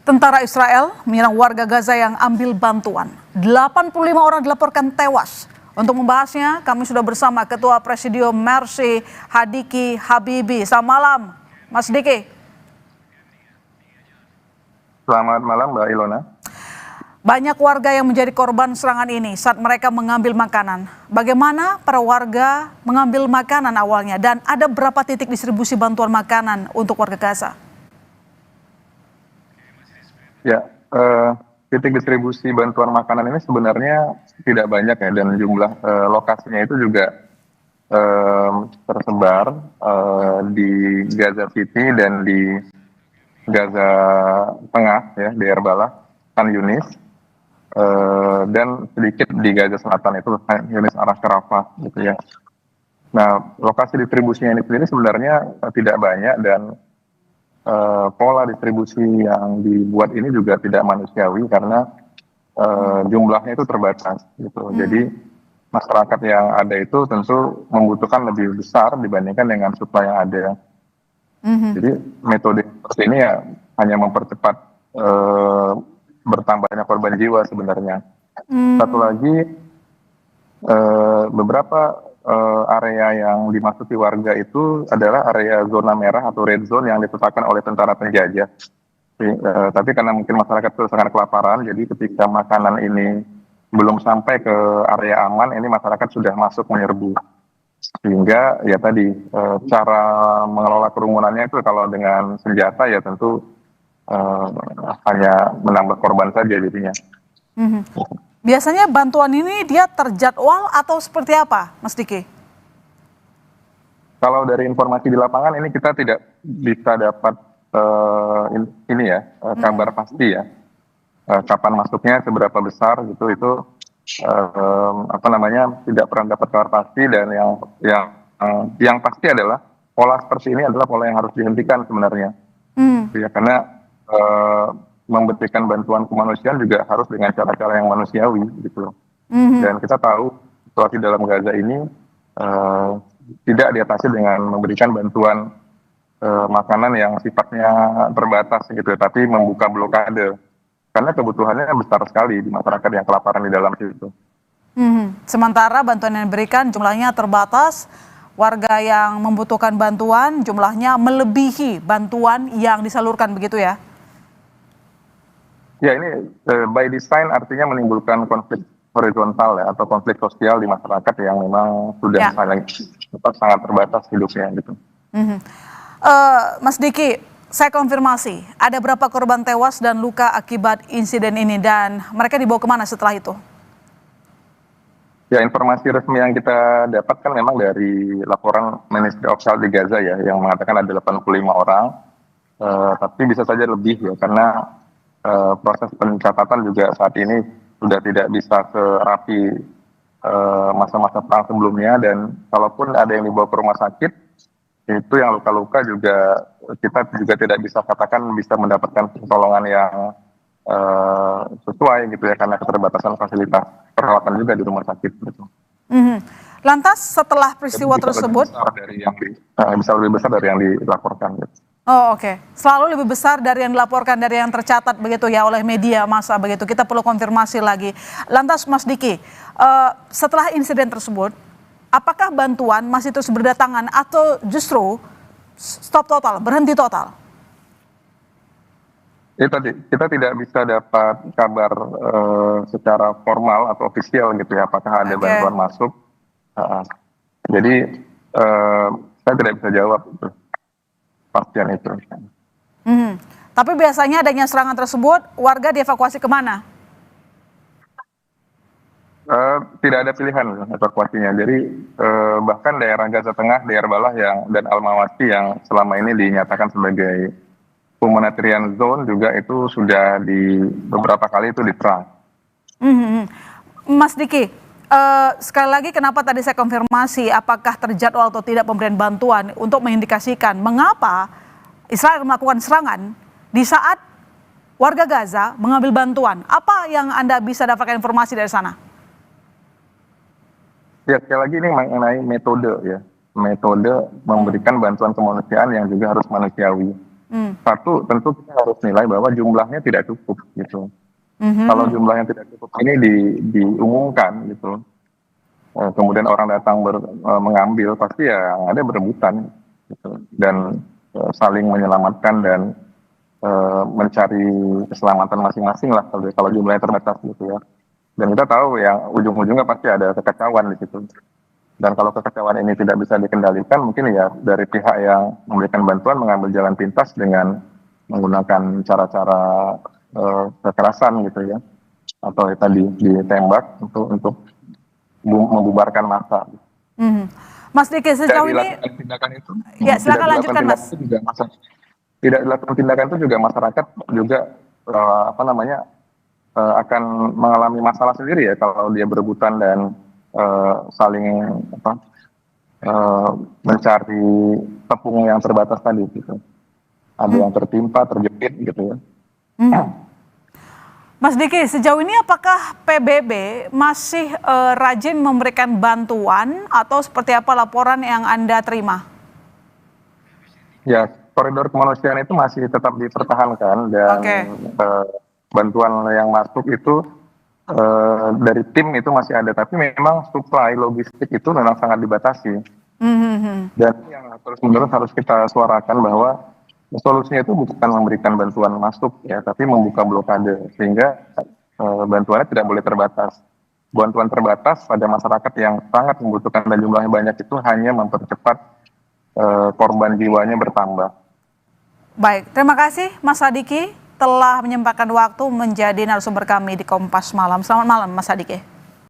Tentara Israel menyerang warga Gaza yang ambil bantuan. 85 orang dilaporkan tewas. Untuk membahasnya, kami sudah bersama Ketua Presidium Mercy Hadiki Habibi. Selamat malam, Mas Diki. Selamat malam, Mbak Ilona. Banyak warga yang menjadi korban serangan ini saat mereka mengambil makanan. Bagaimana para warga mengambil makanan awalnya dan ada berapa titik distribusi bantuan makanan untuk warga Gaza? Ya, titik distribusi bantuan makanan ini sebenarnya tidak banyak ya, dan jumlah lokasinya itu juga tersebar di Gaza City dan di Gaza Tengah ya, di Erbalah, Khan Yunis, dan sedikit di Gaza Selatan itu Khan Yunis arah ke Rafah gitu ya. Nah, lokasi distribusinya ini sendiri sebenarnya tidak banyak, dan pola distribusi yang dibuat ini juga tidak manusiawi karena jumlahnya itu terbatas gitu. Jadi masyarakat yang ada itu tentu membutuhkan lebih besar dibandingkan dengan suplai yang ada. Jadi metode seperti ini ya hanya mempercepat bertambahnya korban jiwa sebenarnya. Satu lagi, beberapa area yang dimasuki warga itu adalah area zona merah atau red zone yang ditetapkan oleh tentara penjajah. Tapi karena mungkin masyarakat itu sangat kelaparan, jadi ketika makanan ini belum sampai ke area aman, ini masyarakat sudah masuk menyerbu. Sehingga ya tadi cara mengelola kerumunannya itu kalau dengan senjata ya tentu hanya menambah korban saja jadinya. Biasanya bantuan ini dia terjadwal atau seperti apa, Mas Diki? Kalau dari informasi di lapangan ini kita tidak bisa dapat kabar pasti ya, kapan masuknya, seberapa besar gitu, itu tidak pernah dapat kabar pasti, dan yang pasti adalah pola seperti ini adalah pola yang harus dihentikan sebenarnya. Ya, karena memberikan bantuan kemanusiaan juga harus dengan cara-cara yang manusiawi gitu loh. Dan kita tahu situasi dalam Gaza ini tidak diatasi dengan memberikan bantuan makanan yang sifatnya terbatas gitu, tapi membuka blokade karena kebutuhannya besar sekali di masyarakat yang kelaparan di dalam situ. Sementara bantuan yang diberikan jumlahnya terbatas, warga yang membutuhkan bantuan jumlahnya melebihi bantuan yang disalurkan, begitu ya? Ya, ini by design artinya menimbulkan konflik horizontal ya, atau konflik sosial di masyarakat yang memang sudah sangat terbatas hidupnya gitu. Mas Diki, saya konfirmasi, ada berapa korban tewas dan luka akibat insiden ini dan mereka dibawa kemana setelah itu? Ya, informasi resmi yang kita dapatkan memang dari laporan Ministry of Health di Gaza ya, yang mengatakan ada 85 orang, tapi bisa saja lebih ya, karena proses pencatatan juga saat ini sudah tidak bisa serapi masa-masa perang sebelumnya, dan kalaupun ada yang dibawa ke rumah sakit, itu yang luka-luka juga kita juga tidak bisa katakan bisa mendapatkan pertolongan yang sesuai gitu ya, karena keterbatasan fasilitas perawatan juga di rumah sakit gitu. Lantas setelah peristiwa tersebut bisa lebih besar dari yang dilaporkan gitu. Oh, oke. Selalu lebih besar dari yang dilaporkan, dari yang tercatat begitu ya oleh media massa begitu. Kita perlu konfirmasi lagi. Lantas Mas Diki, setelah insiden tersebut, apakah bantuan masih terus berdatangan atau justru stop total, berhenti total? Kita tidak bisa dapat kabar secara formal atau ofisial gitu ya, apakah ada bantuan masuk. Jadi saya tidak bisa jawab itu. Pastian itu. Tapi biasanya adanya serangan tersebut, warga dievakuasi kemana? Tidak ada pilihan evakuasinya. Jadi bahkan daerah Gaza Tengah, daerah Erbalah dan Al-Mawasi yang selama ini dinyatakan sebagai humanitarian zone juga itu sudah di beberapa kali itu diserang. Mas Diki, sekali lagi kenapa tadi saya konfirmasi apakah terjadwal atau tidak pemberian bantuan untuk mengindikasikan mengapa Israel melakukan serangan di saat warga Gaza mengambil bantuan. Apa yang Anda bisa dapatkan informasi dari sana? Ya, sekali lagi ini mengenai metode ya. metode memberikan bantuan kemanusiaan yang juga harus manusiawi. Satu, tentu kita harus nilai bahwa jumlahnya tidak cukup gitu. Kalau jumlahnya tidak cukup ini diumumkan gitu, kemudian orang datang mengambil, pasti ya ada berebutan gitu. Dan saling menyelamatkan dan mencari keselamatan masing-masing lah kalau jumlahnya terbatas gitu ya. Dan kita tahu yang ujung-ujungnya pasti ada kekacauan di situ. Dan kalau kekacauan ini tidak bisa dikendalikan, mungkin ya dari pihak yang memberikan bantuan mengambil jalan pintas dengan menggunakan cara-cara kekerasan gitu ya, atau tadi ditembak untuk membubarkan massa. Mas Diki, sejauh ini Tindakan itu, ya silakan lanjutkan Mas. Tidak dilakukan tindakan itu juga masyarakat juga akan mengalami masalah sendiri ya kalau dia berebutan dan saling mencari tepung yang terbatas tadi gitu. Ada yang tertimpa, terjepit gitu ya. Mas Diki, sejauh ini apakah PBB masih rajin memberikan bantuan atau seperti apa laporan yang Anda terima? Ya, koridor kemanusiaan itu masih tetap dipertahankan dan bantuan yang masuk itu dari tim itu masih ada, tapi memang supply logistik itu memang sangat dibatasi. Dan yang terus-menerus harus kita suarakan bahwa solusinya itu bukan memberikan bantuan masuk ya, tapi membuka blokade sehingga bantuannya tidak boleh terbatas. Bantuan terbatas pada masyarakat yang sangat membutuhkan dan jumlahnya banyak itu hanya mempercepat korban jiwanya bertambah. Baik, terima kasih Mas Sadiki telah menyempatkan waktu menjadi narasumber kami di Kompas Malam. Selamat malam Mas Sadiki.